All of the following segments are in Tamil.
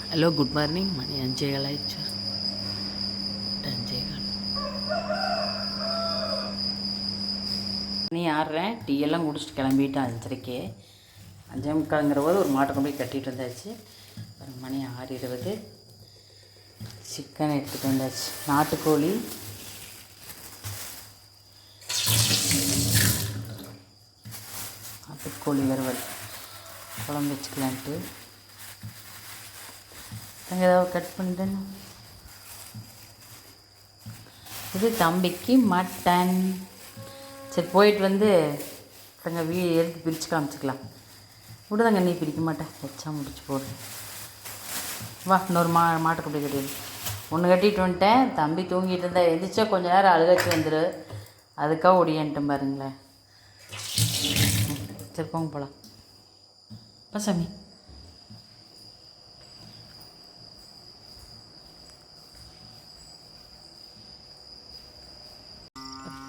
Hello, good morning. மணி 5:15 ஆயிடுச்சு. 5:15 மணி ஆடுறேன். டீ எல்லாம் குடிச்சிட்டு கிளம்பிட்டேன் 5:30க்கே. 5:45 போது ஒரு மாட்டை கொண்டு போய் கட்டிகிட்டு வந்தாச்சு. மணி 6:20. சிக்கன் எடுத்துகிட்டு வந்தாச்சு. நாட்டுக்கோழி, நாட்டுக்கோழி வறுவல் குழம்பு வச்சுக்கலான்ட்டு. அங்கே ஏதாவது கட் பண்ணிட்டேன்னு. இது தம்பிக்கு மட்டன். சரி, போயிட்டு வந்து தங்க எடுத்து பிரித்து காமிச்சிக்கலாம். விடுதாங்க, நீ பிரிக்க மாட்டேன், வச்சா முடிச்சு போடு. வா, இன்னொரு மாட்டுக்கு அப்படி கட்டிடு. ஒன்று கட்டிட்டு வந்துட்டேன். தம்பி தூங்கிட்டு இருந்தா எந்திரிச்சா கொஞ்சம் நேரம் அழுகாச்சு வந்துடு. அதுக்காக ஒடியான்ட்டேன் பாருங்களேன். சரி, போங்க போகலாம். சாமி,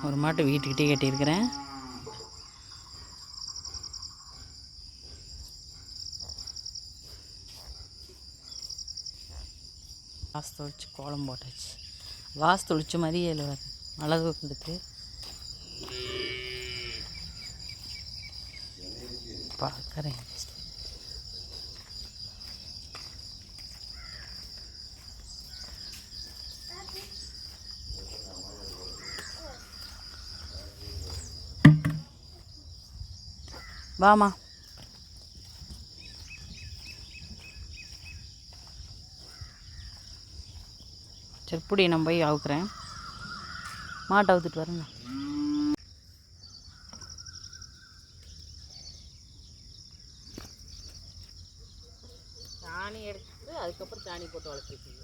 ஒரு மாட்டை வீட்டுக்கிட்டே கட்டியிருக்கிறேன். வாசு தொளிச்சு கோலம் போட்டாச்சு. வாசு தொளிச்ச மாதிரியே இல்லை, மழை தூக்குறதுக்கு பார்க்குறேன். வாமா, செருப்புடி நான் போய் அவுக்குறேன். மாட்டை அவுத்துட்டு வரேங்க. சாணி எடுத்து அதுக்கப்புறம் சாணி போட்டு வளர்த்துருக்கீங்க.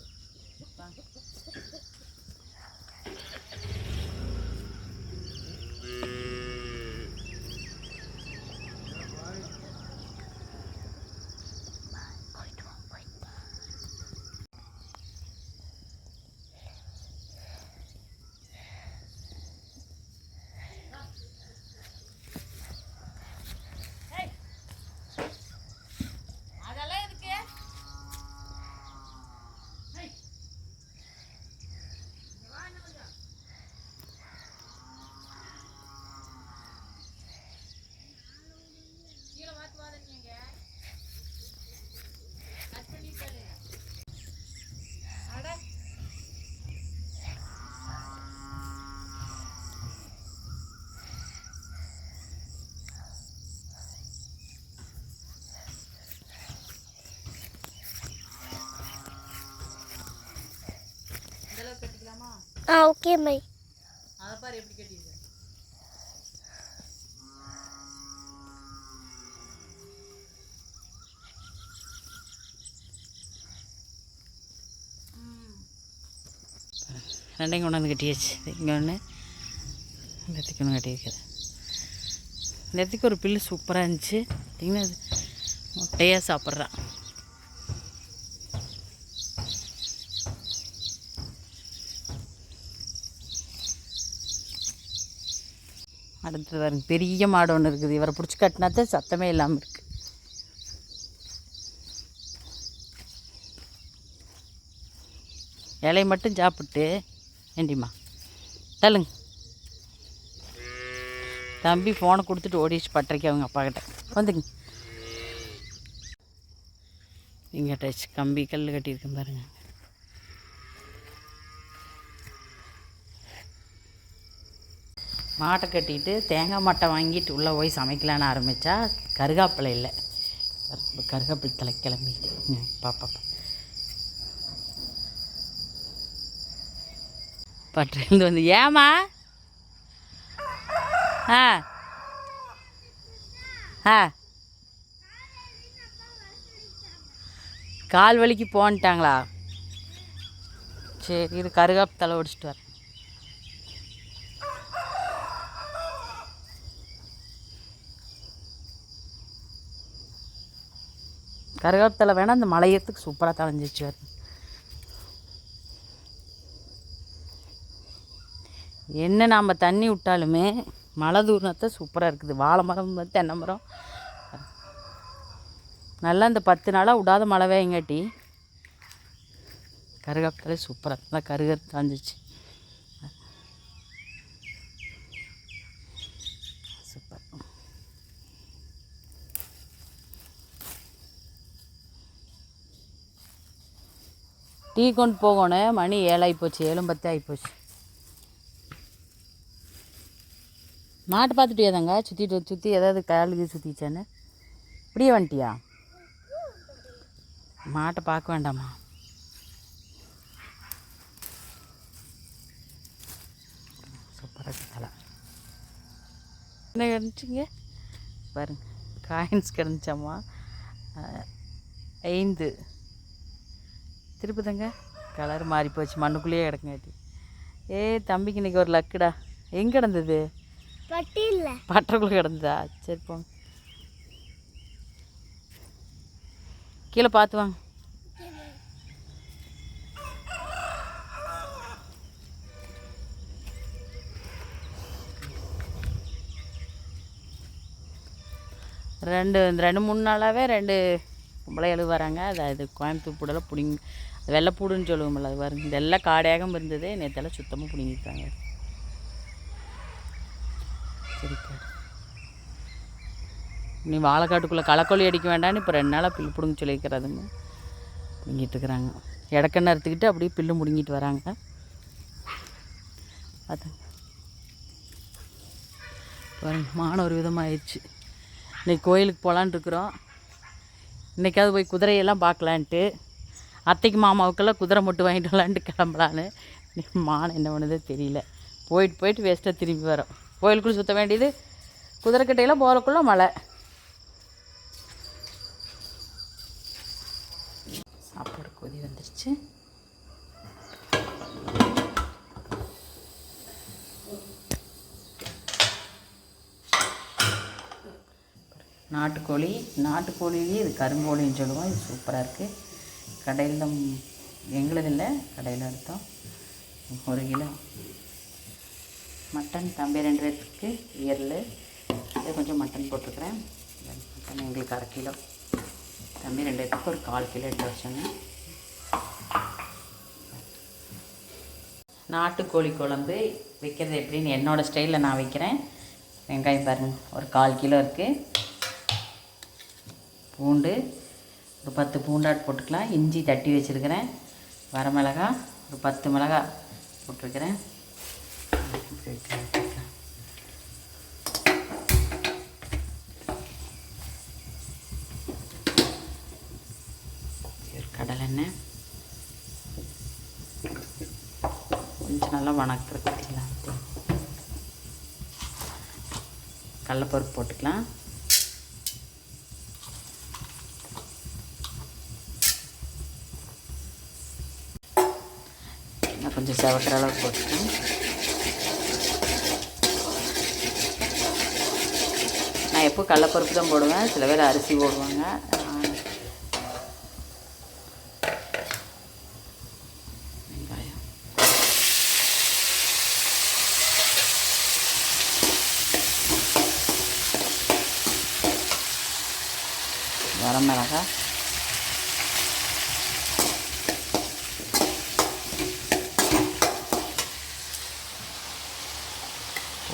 Okay my. அதை பாரு எப்படி கட்டியிருக்க. ரெண்டையும் கொண்டு வந்து கட்டியாச்சு. இங்கே ஒன்று, நெத்திக்கு ஒன்று கட்டியிருக்குது. நெத்திக்கு ஒரு பில்லு சூப்பராக இருந்துச்சு. பார்த்திங்கன்னா அது முட்டையாக சாப்பிட்றான். அடுத்தது பாருங்க, பெரிய மாடு ஒன்று இருக்குது. இவரை பிடிச்சி கட்டினாத்தான் சத்தமே இல்லாமல் இருக்குது. இலையை மட்டும் சாப்பிட்டு ஏண்டிம்மா தள்ளுங்க. தம்பி ஃபோனை கொடுத்துட்டு ஓடிச்சு பட்டறைக்கு அவங்க அப்பா கிட்ட. வந்துங்க, இங்கே டச் கம்பி கல் கட்டியிருக்கேன் பாருங்கள். மாட்டை கட்டிட்டு தேங்காய் மட்டை வாங்கிட்டு உள்ளே போய் சமைக்கலான்னு ஆரம்பித்தா கருகாப்பிலை இல்லை. கருகாப்பிலை தலை கிளம்பிட்டு பாப்பா பட்டிலேருந்து வந்து ஏமா கால் வலிக்கு போன்ட்டாங்களா? சரி, இது கருகாப்பு தலை ஒடிச்சிட்டு வரேன். கருகாப்பில் வேணால் அந்த மலையத்துக்கு சூப்பராக தலைஞ்சிச்சு வருது. என்ன நாம் தண்ணி விட்டாலுமே மழை தூரணத்தை சூப்பராக இருக்குது. வாழை மரம், தென்னை மரம் நல்லா இந்த 10 நாளாக விடாத மழை வேங்காட்டி கருகாப்பிட்டாலே சூப்பராக தான் கருகரு தாஞ்சிச்சு. சூப்பர். டீ கொண்டு போகணும். மணி 7 ஆகிப்போச்சு, 7:10 ஆகிப்போச்சு. மாட்டு பார்த்துட்டியா தாங்க? சுற்றி ஏதாவது காலுக்கு சுற்றிச்சான்னு இப்படியே வந்துட்டியா? மாட்டை பார்க்க வேண்டாமா? சூப்பராக தலை என்ன கிடச்சிங்க பாருங்க. காயின்ஸ் கிடந்துச்சாம்மா 5. திருப்புதங்க கலர் மாறி போச்சு, மண்ணுக்குள்ளேயே கிடக்குங்காட்டி. தம்பிக்கு இன்றைக்கி ஒரு லக்குடா. எங்கே கிடந்தது? பட்டருக்குள்ளே கிடந்ததா? சரி போங்க, கீழே பார்த்து வாங்க. ரெண்டு 3 நாளாகவே 2 பொம்பளைகளும் வராங்க. அது கோயம்புத்தூர் பூடெல்லாம் பிடிங்கி வெள்ளைப்பூடுன்னு சொல்லுவோம்ல, அது பாருங்க. இதெல்லாம் காடையாகவும் இருந்தது, நேற்றெல்லாம் சுத்தமாக பிடிங்கிட்டாங்க. சரிக்கா, நீ வாழைக்காட்டுக்குள்ளே களக்கொல்லி அடிக்க வேண்டான்னு இப்போ 2 நாளாக பில்லு பிடுங்க சொல்லியிருக்கிறாதுங்க. பிடுங்கிட்டு இருக்கிறாங்க. இடக்கண்ணை அறுத்துக்கிட்டு அப்படியே பில்லு பிடுங்கிட்டு வராங்க. பார்த்துங்க பாருங்க, மான ஒரு விதமாக ஆயிடுச்சு. இன்றைக்கி கோயிலுக்கு போகலான் இருக்கிறோம். இன்றைக்காவது போய் குதிரையெல்லாம் பார்க்கலான்ட்டு, அத்தைக்கு மாமாவுக்கெல்லாம் குதிரை மட்டும் வாங்கிட்டு வரலான்ட்டு கிளம்பலான்னு. மானம் என்ன பண்ணுதோ தெரியல. போயிட்டு வேஸ்ட்டாக திரும்பி வரோம். கோயிலுக்குள்ளே சுற்ற வேண்டியது, குதிரைக்கட்டையெல்லாம் போகிறக்குள்ள மழை. சாப்பாடு கொதி வந்துருச்சு. நாட்டுக்கோழிலேயே இது கருங்கோழின்னு சொல்லுவோம். இது சூப்பராக இருக்குது. கடையில் தான், எங்களது இல்லை, கடையில் எடுத்தோம். 1 கிலோ மட்டன். தம்பி 2 பேருக்கு இயரில் இது கொஞ்சம் மட்டன் போட்டிருக்கிறேன். மட்டன் எங்களுக்கு 1/2 கிலோ, தம்பி 2 பேருக்கு ஒரு 1/4 கிலோ எடுத்து வச்சோங்க. நாட்டுக்கோழி குழம்பு வைக்கிறது எப்படின்னு என்னோடய ஸ்டைலில் நான் வைக்கிறேன். வெங்காயம் பாருங்கள், ஒரு 1/4 கிலோ இருக்குது. பூண்டு ஒரு 10 பூண்டாட் போட்டுக்கலாம். இஞ்சி தட்டி வச்சுருக்கிறேன். வரமிளகா ஒரு 10 மிளகாய் போட்டிருக்கிறேன். கடலெண்ணெய் கொஞ்சம் நல்லா வணக்கிறது பார்த்திங்களா. கடலைப்பருப்பு போட்டுக்கலாம். கொஞ்சம் செவக்கிற அளவுக்கு போட்டுக்கலாம். நான் எப்போ கடலைப்பருப்பு தான் போடுவேன், சில பேர் அரிசி போடுவாங்க. வெங்காயம் வரமிளகாய்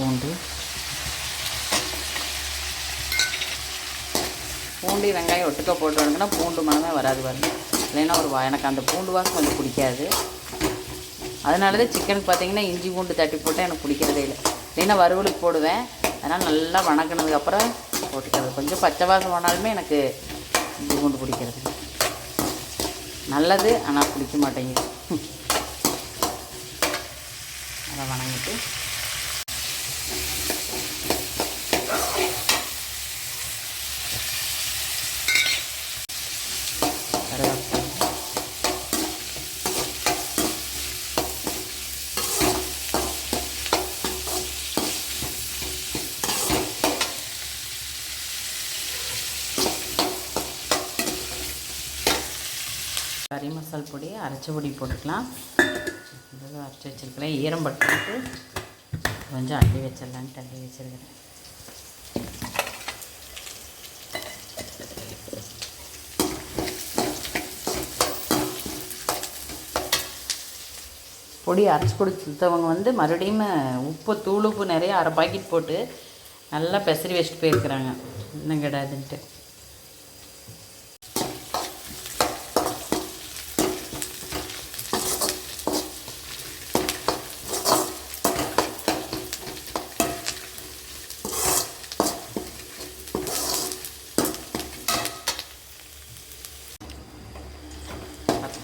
பூண்டு வெங்காயம் ஒட்டுக்க போட்டு வந்தோம்னா பூண்டு மனமே வராது பாருங்க. இல்லைன்னா எனக்கு அந்த பூண்டு வாசம் கொஞ்சம் பிடிக்காது. அதனால தான் சிக்கனுக்கு பார்த்தீங்கன்னா இஞ்சி பூண்டு தட்டி போட்டால் எனக்கு பிடிக்கிறதே இல்லை. இல்லைன்னா வறுவலுக்கு போடுவேன். அதனால் நல்லா வணக்கினதுக்கப்புறம் போட்டுக்கிறது. கொஞ்சம் பச்சை வாசம் போனாலுமே எனக்கு இஞ்சி பூண்டு பிடிக்கிறது நல்லது, ஆனால் பிடிக்க மாட்டேங்குது. அதை வணங்கிட்டு கறி மசால் பொடி, அரைச்ச பொடி போட்டுக்கலாம். இதெல்லாம் அரைச்சி வச்சுருக்கிறேன். ஈரம் பட்டுட்டு கொஞ்சம் அள்ளி வச்சிடலான்ட்டு அள்ளி வச்சுருக்கிறேன். பொடி அரைச்சி கொடுத்தவங்க வந்து மறுபடியும் உப்பு தூள் உப்பு நிறைய 1/2 பாக்கெட் போட்டு நல்லா பெசரி வச்சுட்டு போயிருக்கிறாங்க. இன்னும் கிடையாதுன்ட்டு.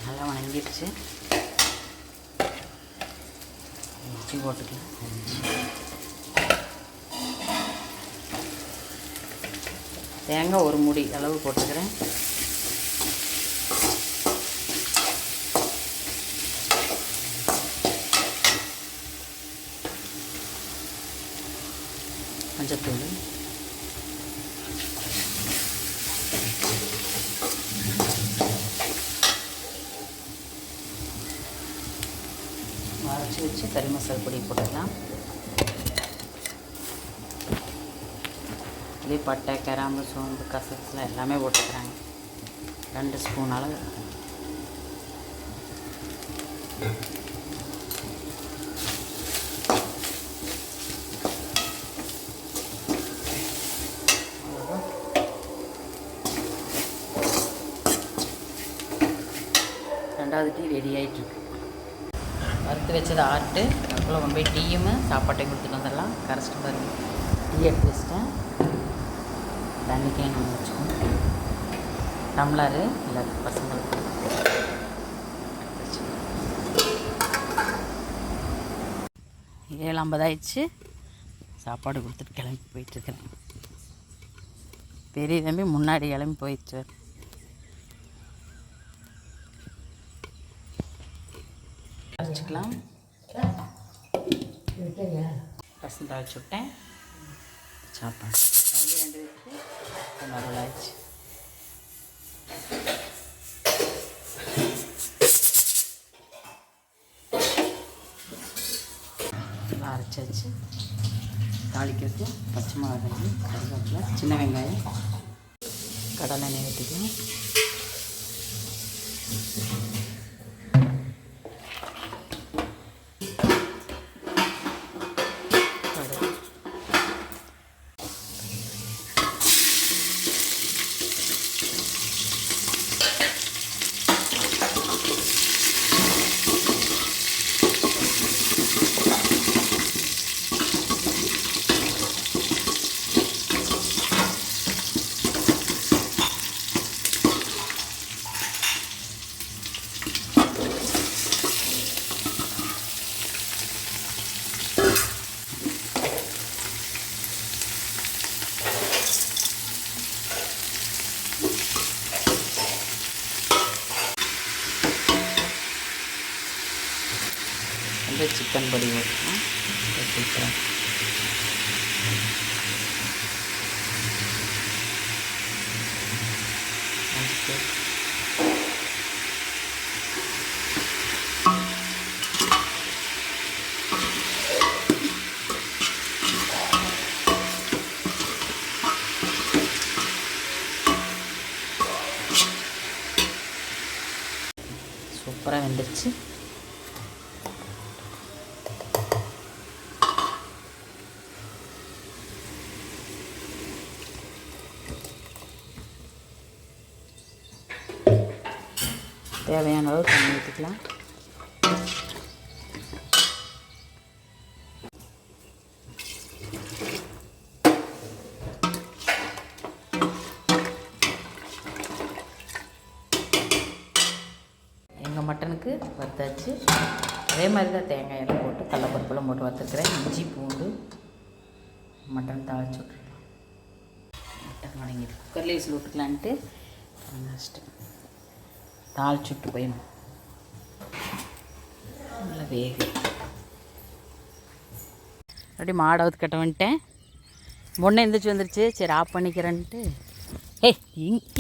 நல்லா வணங்கிடுச்சு. இஞ்சி போட்டுக்கலாம். தேங்காய் 1 மூடி அளவு போட்டுக்கிறேன். மஞ்சத்தூள், அரைச்சி வச்சு கறி மசாலா பொடி போட்டுக்கலாம். இதே பட்டை, கிராம்பு, சோம்பு, கசகசலாம் எல்லாமே போட்டுக்கிறாங்க. 2 ஸ்பூன் அளவு. ரெண்டாவது டீ ரெடி ஆகிட்டுருக்கு. வறுத்து வச்சதை ஆட்டு அதுக்குள்ளே கொண்டு போய் டீயும் சாப்பாட்டையும் கொடுத்துட்டு வந்துடலாம். கரைச்சிட்டு பாருங்க. டீ எடுத்து வச்சிட்டேன். தண்ணி கேன் ஒன்று வச்சுக்கோங்க. டம்ளரு எல்லாத்துக்கும் பசங்களுக்கு 7:50 ஆயிடுச்சு. சாப்பாடு கொடுத்துட்டு கிளம்பி போயிட்டுருக்கிறேன். பெரிய தம்பி முன்னாடி கிளம்பி போயிடுச்சு. அரைச்சிக்கலாம். ரசம் தாளிச்சு விட்டேன். சாப்பாடு 2 வச்சு மறுபடியாச்சு. அரைச்சாச்சு. தாளிக்கிறது பச்சை மிளகாய், கருவேப்பிலை, சின்ன வெங்காயம், கடலை எண்ணெய் ஊற்றிக்கலாம். வந்து சிக்கன் பொடி ஊற்றணும். ஊற்றிக்கிறேன். சூப்பராக வெந்துருச்சு. தேவையான அளவு தண்ணி ஊற்றிக்கலாம். எங்கள் மட்டனுக்கு வறுத்தாச்சு. அதே மாதிரி தான் தேங்காயெல்லாம் போட்டு கடலப்பருப்பெல்லாம் போட்டு வறுத்துக்கிறேன். இஞ்சி பூண்டு மட்டன் தாளிச்சு விட்டுருக்கலாம். மட்டன் வணங்கிட்டு குக்கர்லேயே விசில் விட்டுக்கலான்ட்டு ஃபஸ்ட்டு தாளிச்சுட்டு போய் நல்லா வேகு. அப்படியே மாடாவது கட்ட வந்துட்டேன். முன்னே எந்திரிச்சு வந்துருச்சு. சரி ஆஃப் பண்ணிக்கிறேன்ட்டு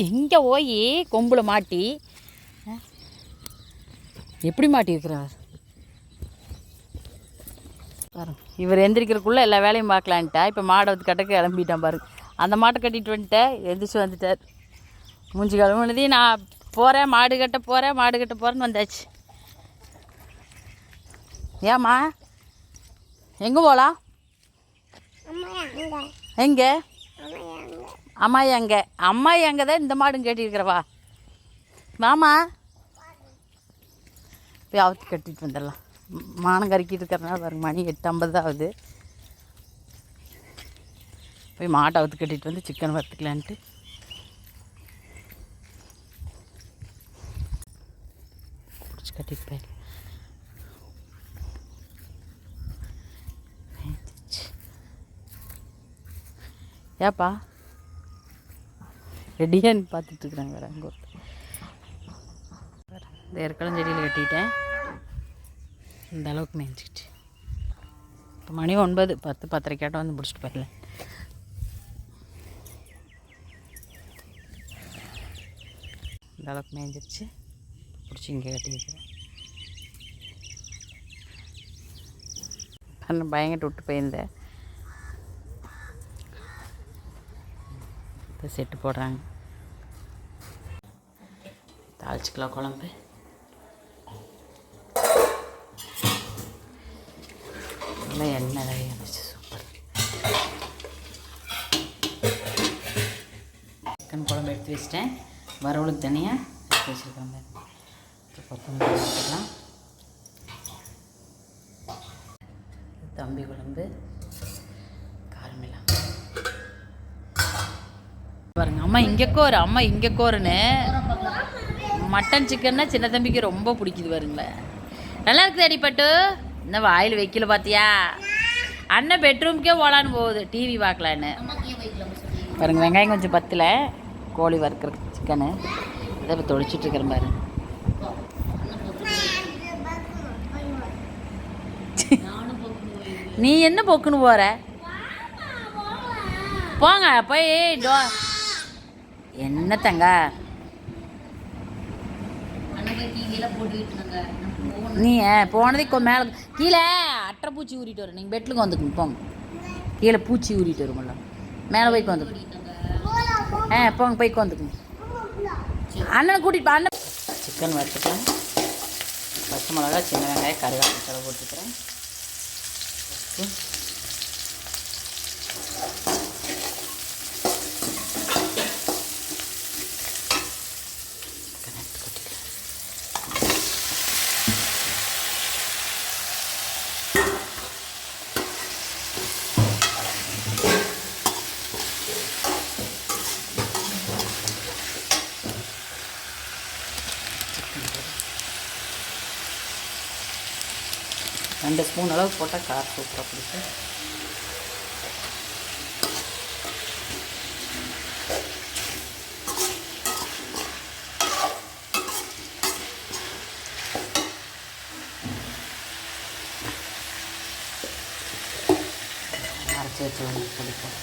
எங்கே போய் கொம்பில் மாட்டி எப்படி மாட்டியிருக்கிறார் பாருங்க. இவர் எந்திரிக்கிறதுக்குள்ளே எல்லா வேலையும் பார்க்கலான்ட்டா. இப்போ மாடாவது கட்ட கிளம்பிட்டான் பாருங்க. அந்த மாட்டை கட்டிட்டு வந்துட்டேன். எந்திரிச்சு வந்துட்டார். மூஞ்சி கிளம்புனதே நான் போகிறேன், மாடு கட்ட போகிறேன்னு வந்தாச்சு. ஏம்மா எங்கே போகலாம்? எங்கே அம்மா எங்கே? அம்மா எங்கே தான் இந்த மாடும் கேட்டிருக்கிறவா? வாமா போய் அவுத்து கட்டிட்டு வந்துடலாம். மானம் கறிக்கிட்டு இருக்கிறனால பாருங்க, மணி 8:50 ஆகுது. போய் மாட்டை அவுத்து கட்டிட்டு வந்து சிக்கன் வறுத்துக்கலான்ட்டு. பிடிச்சி கட்டிட்டு போய் ஏப்பா ரெடியான்னு பார்த்துட்ருக்குறாங்க. வேறு அங்கே இந்த எருக்களம் செடியில் கட்டிட்டேன். இந்த அளவுக்கு மேய்ஞ்சிக்கிட்டு இப்போ மணி 9, 10, 10:30 கேட்டால் வந்து பிடிச்சிட்டு போயிடல. இந்த அளவுக்கு மேய்ஞ்சிருச்சு. பிடிச்சி இங்கே கட்டியிருக்கிறேன். பண்ண பயங்கிட்டு விட்டு போயிருந்தேன். செட்டு போடுறாங்க. தாளிச்சிக்கலாம் குழம்பு. நல்லா எண்ணெய் நிறைய இருந்துச்சு. சூப்பர். சிக்கன் குழம்பு எடுத்து வச்சிட்டேன். வறுவலுக்கு தனியாக எடுத்து வச்சுருக்காங்க. கொத்தமல்லி வச்சுக்கலாம். தம்பி குழம்பு காரமில்லாம் பாருங்க. அம்மா இங்கே கோரு, அம்மா இங்கே கோருன்னு. மட்டன் சிக்கன்னா சின்ன தம்பிக்கு ரொம்ப பிடிக்குது பாருங்களேன். நல்லா இருக்குது அடிப்பட்டு. இன்னும் வாயில் வைக்கல பார்த்தியா? அண்ணன் பெட்ரூம்க்கே போகலான்னு போகுது டிவி பார்க்கலான்னு. பாருங்க வெங்காயம் கொஞ்சம் பத்தில் கோழி வறுக்கிற சிக்கனு இதை இப்போ தொளிச்சிட்ருக்கிறேன் பாரு. நீ என்ன பொக்குன்னு போகிற? போங்க போய் என்ன தங்க நீ போனதுக்கு மேலே கீழே அட்டை பூச்சி ஊறிட்டு வரும். நீங்கள் பெட்லுக்கு வந்துக்குங்க போங்க. கீழே பூச்சி ஊறிட்டு வரும்ல, மேலே போய்க்கு வந்துக்குங்க. போங்க போய்க்கு வந்துக்குங்க. அண்ணனை கூட்டிகிட்டு போ. அண்ணன் சிக்கன் வறுத்துக்கலாம். பச்சை மிளகா, சின்ன வெங்காயம், கருவேப்பிலை போட்டுக்கிறேன். ரெண்டு ஸ்பூன் அளவு போட்டால் கார் சூப்பராக பிடிக்கும். அரைச்சி வச்சு பிடிக்கும்.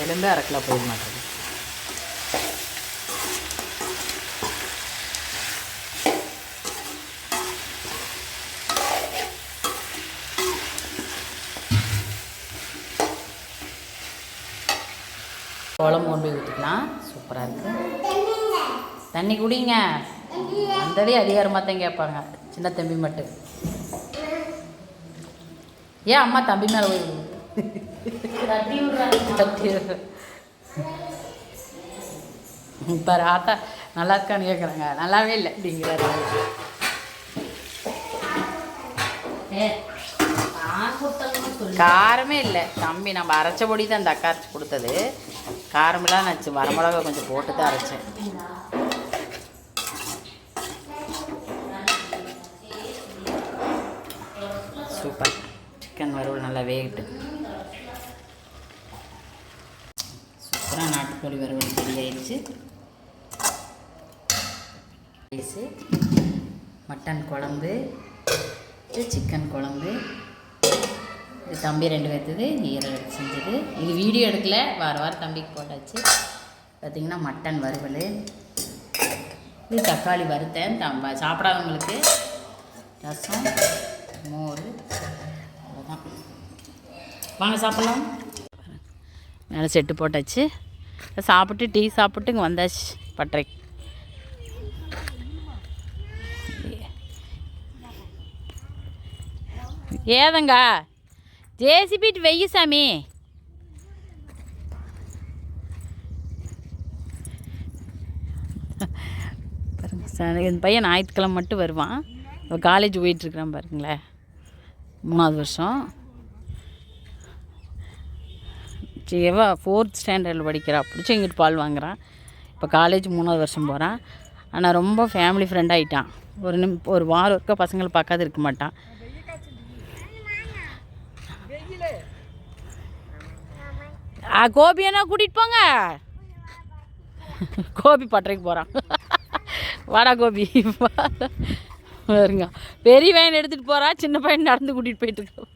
எலும்பே அரைக்கலாம் போக மாட்டேங்குது. குழம்பு கொண்டு போய் ஊற்றிக்கலாம். சூப்பராக இருக்குது. தண்ணி குடிங்க. வந்ததே அதிகாரமாக தான் கேட்பாங்க. சின்ன தம்பி மட்டும் ஏன் அம்மா தம்பி மேலே போய் இப்போ ஆத்தா நல்லா இருக்கான்னு கேட்குறாங்க. நல்லாவே இல்லை அப்படிங்கிறாரு. காரமே இல்லை தம்பி. நம்ம அரைச்ச பொடி தான் அந்த அக்கா அரைச்சி கொடுத்தது. காரமெல்லாம் நான் வரமிளகா கொஞ்சம் போட்டு தான் அரைச்சேன். சூப்பர். சிக்கன் வறுவல் நல்லா வேகிட்டு சூப்பராக நாட்டுக்கோழி வறுவல் ரெடி ஆயிடுச்சு. மட்டன் குழம்பு, சிக்கன் குழம்பு, இது தம்பி 2 பேர்த்தது ஈரல் எடுத்து செஞ்சது. இது வீடியோ எடுக்கல, வாரம் தம்பிக்கு போட்டாச்சு. பார்த்திங்கன்னா மட்டன் வறுவல், இது தக்காளி வறுத்தேன் சாப்பிடாதவங்களுக்கு ரசம், மோர், அவ்வளோதான். வாங்க சாப்பிட்லாம். மேலே செட்டு போட்டாச்சு. சாப்பிட்டு டீ சாப்பிட்டு இங்கே வந்தாச்சு பட்டறைக்கு. ஏதங்க ஜேசிபிட்டு வெய்ய சாமி. பாருங்க, என் பையன் ஞாயிற்றுக்கிழமை மட்டும் வருவான். இப்போ காலேஜ் போயிட்டுருக்குறான் பாருங்களேன், 3வது வருஷம். எவா 4th ஸ்டாண்டர்டில் படிக்கிறா. பிடிச்சி எங்கிட்ட பால் வாங்குறான். இப்போ காலேஜ் 3வது வருஷம் போகிறான். ஆனால் ரொம்ப ஃபேமிலி ஃப்ரெண்ட் ஆகிட்டான். ஒரு வாரம் இருக்க பசங்களை பார்க்காது இருக்க மாட்டான். கோபியனா கூட்டிகிட்டு போங்க. கோபி பட்டறைக்கு போகிறான். வாடா கோபி பாருங்க. பெரிய பையன் எடுத்துகிட்டு போகிறா, சின்ன பையன் நடந்து கூட்டிகிட்டு போயிட்டுருக்கோம்.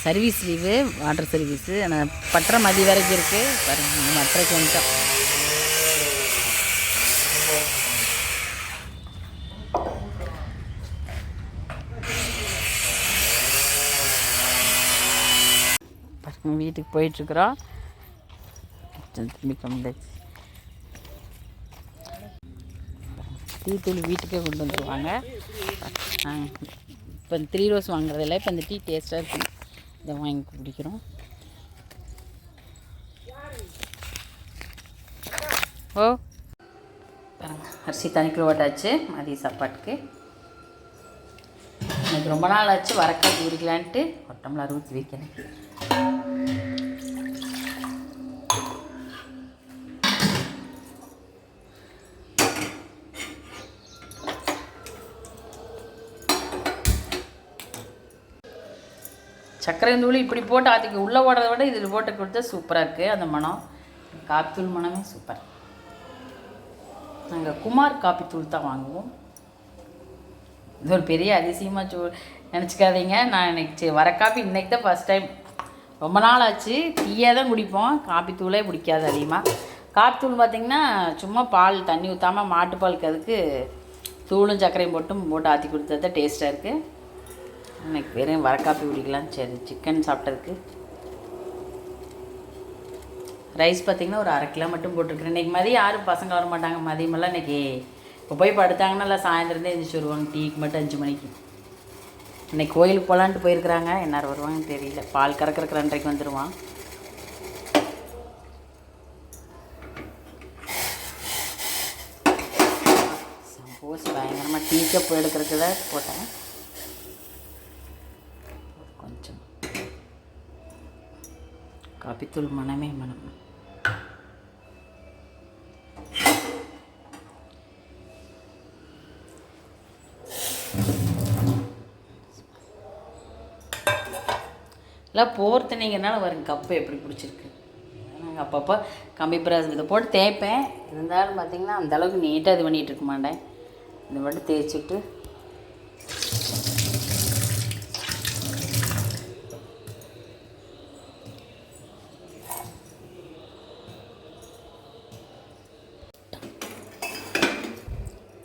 Service leave, water service. ஆனால் பட்டறை மதிய வரைக்கும் இருக்குது. பாருங்க, பட்டறைக்கு வந்துட்டோம். பாருங்க, வீட்டுக்கு போயிட்டுருக்குறோம். டீ தூள் வீட்டுக்கே கொண்டு வந்துடுவாங்க. இப்போ 3 ரோஸ் வாங்குறதில்ல. இப்போ இந்த டீ டேஸ்ட்டாக இருக்குது, இதை வாங்கி குடிக்கிறோம். ஓ அரிசி தனிக்கிலோ ஓட்டாச்சு மதிய சாப்பாட்டுக்கு. எனக்கு ரொம்ப நாள் ஆச்சு வரக்காய் ஊறிக்கலான்ட்டு ஒரு டம்ளர் ஊற்றி வைக்கிறேன். சர்க்கரை தூள் இப்படி போட்டு அதுக்கு உள்ளே ஓடுறத விட இதில் போட்டு கொடுத்தா சூப்பராக இருக்குது. அந்த மனம், காப்பித்தூள் மனமே சூப்பர். நாங்கள் குமார் காப்பித்தூள் தான் வாங்குவோம். இது ஒரு பெரிய அதிசயமாக நினச்சிக்காதீங்க. நான் இன்னைக்கு வர காப்பி இன்றைக்கி தான் ஃபஸ்ட் டைம். ரொம்ப நாள் ஆச்சு. டீயாக தான் குடிப்போம், காப்பித்தூளே பிடிக்காது அதிகமாக. காப்பித்தூள் பார்த்திங்கன்னா சும்மா பால் தண்ணி ஊற்றாமல் மாட்டுப்பாலுக்கு அதுக்கு தூளும் சர்க்கரையும் போட்டு ஆற்றி கொடுத்தது தான் டேஸ்ட்டாக இருக்குது. இன்னைக்கு வெறும் வர காப்பி குடிக்கலாம். சரி, சிக்கன் சாப்பிட்டதுக்கு ரைஸ் பார்த்திங்கன்னா ஒரு 1/2 கிலோ மட்டும் போட்டிருக்கிறேன். இன்றைக்கி மதியம் யாரும் பசங்க வர மாட்டாங்க. மதியமெல்லாம் இன்றைக்கி இப்போ போய் படுத்தாங்கன்னா இல்லை சாயந்தரந்தே எழுந்திரிச்சு வருவாங்க. டீக்கு மட்டும் 5 மணிக்கு. இன்றைக்கி கோயிலுக்கு போகலான்ட்டு போயிருக்கிறாங்க. எந்நேரம் வருவாங்கன்னு தெரியல. பால் கறக்கிறக்கு 2:30 வந்துடுவான். சப்போஸ் பயங்கரமாக டீ கப் எடுக்கிறதுக்கு தான் போட்டேன். கொஞ்சம் காப்பித்தூள் மனமே மனம். இல்லை போர்த்தனைங்கனால வரும் கப்பு எப்படி பிடிச்சிருக்கு. நாங்கள் அப்பப்போ கம்பி பிராஸ் இதை போட்டு தேய்ப்பேன். இருந்தாலும் பார்த்திங்கன்னா அந்தளவுக்கு நீட்டாக இது பண்ணிகிட்டு இருக்க மாட்டேன். இந்த மட்டும் தேய்ச்சிட்டு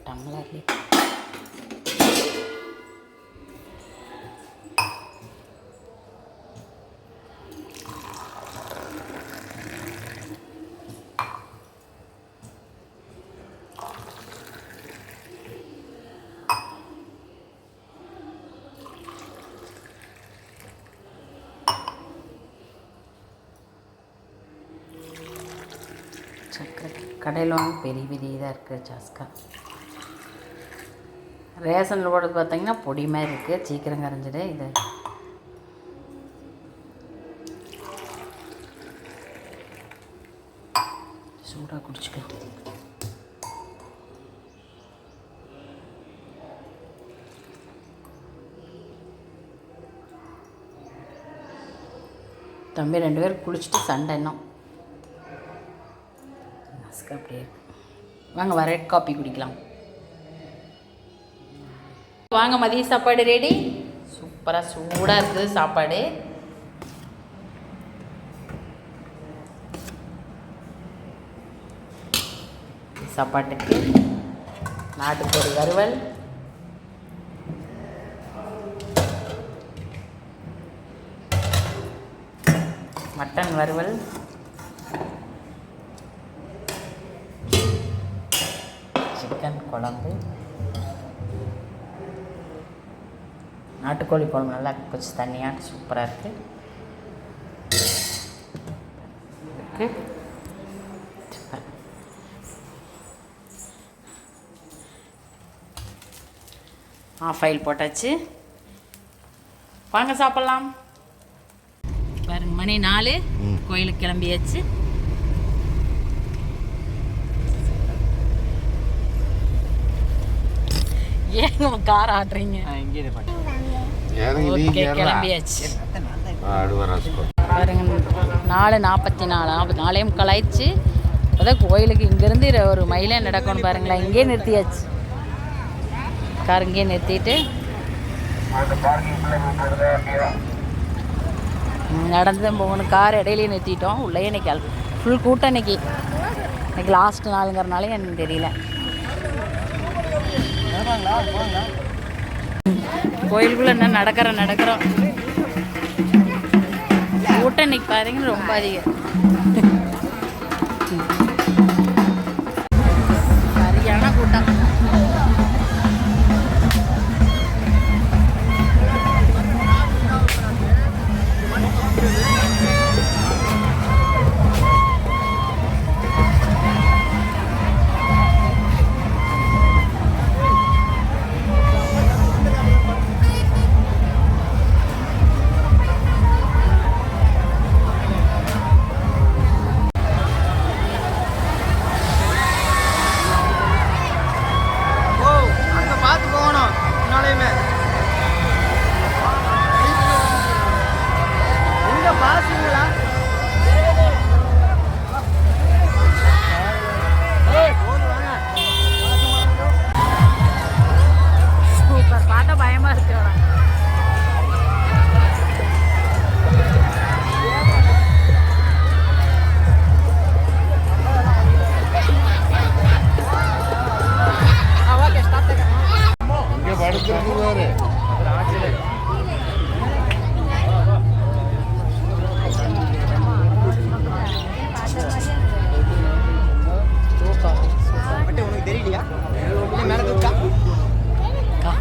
டம்ளர்லேயே சக்கரை கடையில் வாங்க பெரிய பெரிய இதாக இருக்குது ஜாஸ்கா. ரேஷனில் போடுறது பார்த்திங்கன்னா பொடி மாதிரி இருக்குது, சீக்கிரம் கரைஞ்சிடு. இது சூடாக குடிச்சுக்கலாம். தம்பி 2 பேர் குளிச்சுட்டு சண்டை இன்னும் அப்படியே. வாங்க வர காப்பி குடிக்கலாம். வாங்க, மதிய சாப்பாடு ரெடி. சூப்பராக சூடாக இருக்குது சாப்பாடு. சாப்பாட்டுக்கு நாட்டுக்கோழி வறுவல், மட்டன் வறுவல், சிக்கன் குழம்பு, நாட்டுக்கோழி குழம்பு நல்லா கொஞ்சம் தண்ணியாக சூப்பராக இருக்குது. சூப்பர். ஆஃப் ஆயில் போட்டாச்சு, வாங்க சாப்பிட்லாம். பாருங்க மணி 4, கோயிலுக்கு கிளம்பியாச்சு. ஏங்க கார் ஆட்டுறீங்க? ஓகே கிளம்பியாச்சு. பாருங்க 4:44 4 கலாய்ச்சி அதான் கோயிலுக்கு இங்கேருந்து ஒரு மைலே நடக்கணும் பாருங்களேன். இங்கேயே நிறுத்தியாச்சு, கார் இங்கேயே நிறுத்திட்டு நடந்து தான் போகணும். கார் இடையிலேயே நிறுத்திட்டோம், உள்ளே இன்னைக்கு ஃபுல் கூட்டம். இன்னைக்கு லாஸ்ட் நாளுங்கிறனாலே எனக்கு தெரியல. கோயிலுக்குள்ளே என்ன நடக்கிறோம். கூட்டம் இன்னைக்கு பாருங்க ரொம்ப அதிகம், சரியான கூட்டம்.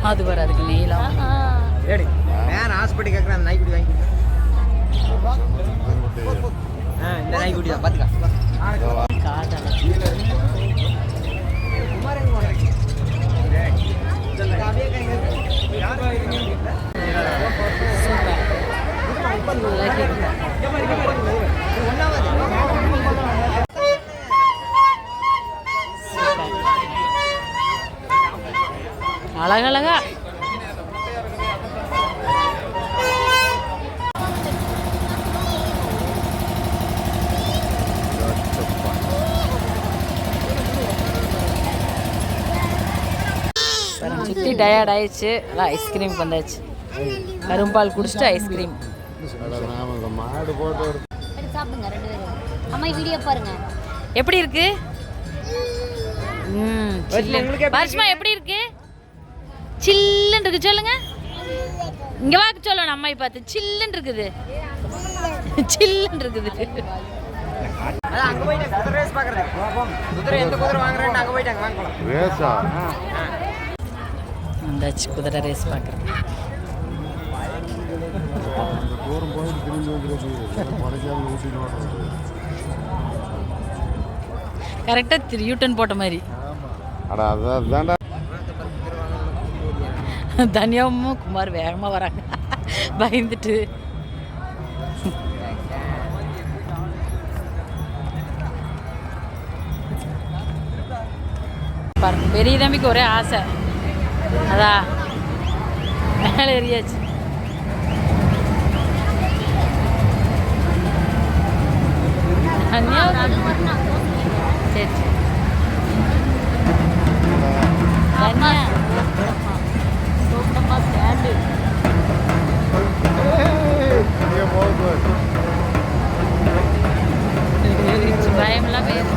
அது வர அதுக்கு நீளம் வேற ஹாஸ்பிட்டல் கேட்குறேன். நாய்க்குட்டி வாங்கி இந்த நாய்க்குட்டி தான் பார்த்துக்கா. அழகழகா சுற்றி டயர்ட் ஆயிடுச்சு. அதான் ஐஸ்கிரீம் வந்தாச்சு. கரும்பால் குடிச்சிட்டு ஐஸ்கிரீம் சாப்பிடுங்க 2 பேரும். அம்மா வீடியோ பாருங்க எப்படி இருக்கு. பரிஷ்மா எப்படி இருக்கு? சில்லுன்னு இருக்கு. சொல்லுங்க, இங்க வாக்கு சொல்லணும். அம்மாயை பார்த்து சில்லுன்னு இருக்குது, சில்லுன்னு இருக்குது. அங்க போயிட்டு குதிரை ரேஸ் பார்க்கறது. குதிரை எந்த குதிரை வாங்குறேன்னு அங்க போயிட்டாங்க வாங்கலாம். ரேஸா? வந்தாச்சு குதிரை ரேஸ் பார்க்குறது. கரெக்டாக யூட்டன் போட்ட மாதிரி. தனியாவும் குமார் வேகமாக வராங்க பயந்துட்டு. பாருங்க பெரிய தம்பிக்கு ஒரே ஆசை, அதான் மேலே ஏறியாச்சு. சரி சரி தனியா ஸ்டாண்டு பயமெல்லாம் போயிரு.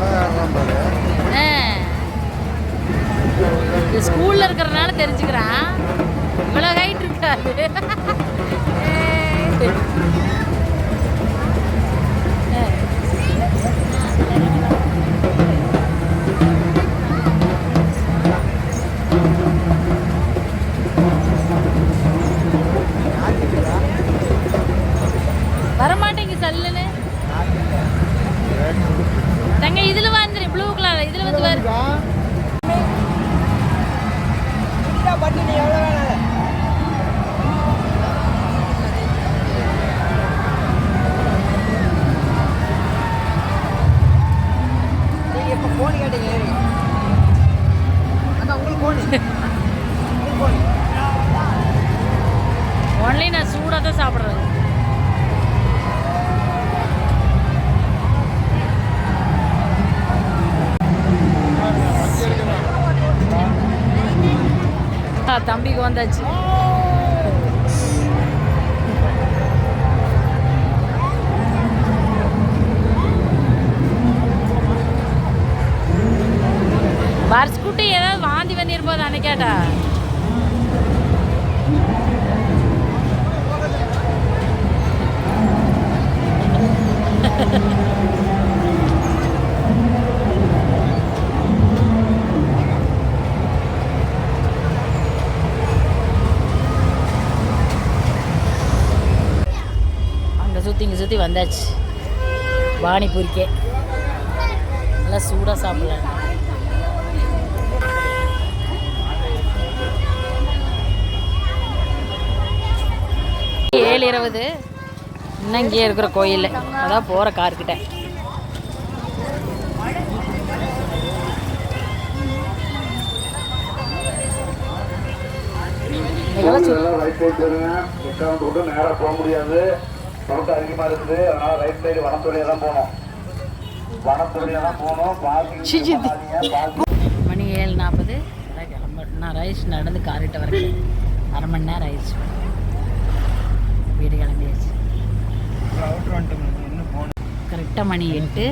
ஸ்கூலில் இருக்கிறனால தெரிஞ்சுக்கிறான். இவ்வளோ ஹைட் இருக்காது. வரமாட்டேங்க சல்லுன்னு தங்க. இதில் வந்துரு ப்ளூ கலர் இதில் வந்து வரு. பட்டு நீ எவ்வளோ வேணாம். நீங்கள் இப்போ ஃபோன் கேட்டீங்க அக்கா உங்களுக்கு ஃபோன் ஒன்லி நான் சூடாக தான் சாப்பிட்றது. தம்பிக்கு வந்தாச்சு. வருஷக்குட்டி ஏதாவது வாந்தி பண்ணிருப்போது அன்னைக்கேட்டா. இங்கே சுற்றி வந்தாச்சு. பானிபூரிக்கே நல்லா சூடாக சாப்பிடலாம். ஏழு 20 இன்னும் இங்கேயே இருக்கிற கோயில். அதான் போகிற கார்கிட்ட. நேராக போக முடியாது, கூட்டம் அதிகமாக இருக்குது. அதனால ரைட் சைடு வனத்துறையாக தான் போகணும். மணி 7:40. கிளம்ப நான் ரைஸ் நடந்து காரிட்ட வரைக்கும் 1/2 மணி நேரம் ஆயிடுச்சு. வீடு கிளம்பியாச்சு. கரெக்டாக மணி 8.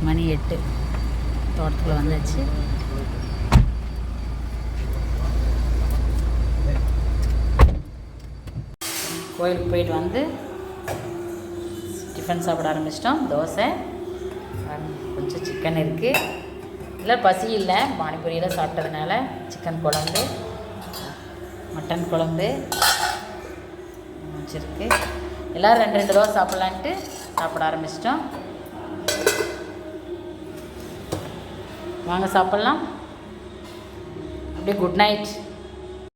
மணி 8 தோட்டத்துக்குள்ள வந்தாச்சு. கோயிலுக்கு போயிட்டு வந்து டிஃபன் சாப்பிட ஆரம்பிச்சிட்டோம். தோசை, கொஞ்சம் சிக்கன் இருக்குது. இல்லை பசி இல்லை, பானிபூரியெல்லாம் சாப்பிட்டதுனால சிக்கன் குழம்பு, மட்டன் குழம்பு வச்சுருக்கு. எல்லோரும் 2 தோசை சாப்பிட்லான்ட்டு சாப்பிட ஆரம்பிச்சிட்டோம். வாங்க சாப்பிட்லாம். அப்படியே குட் நைட்.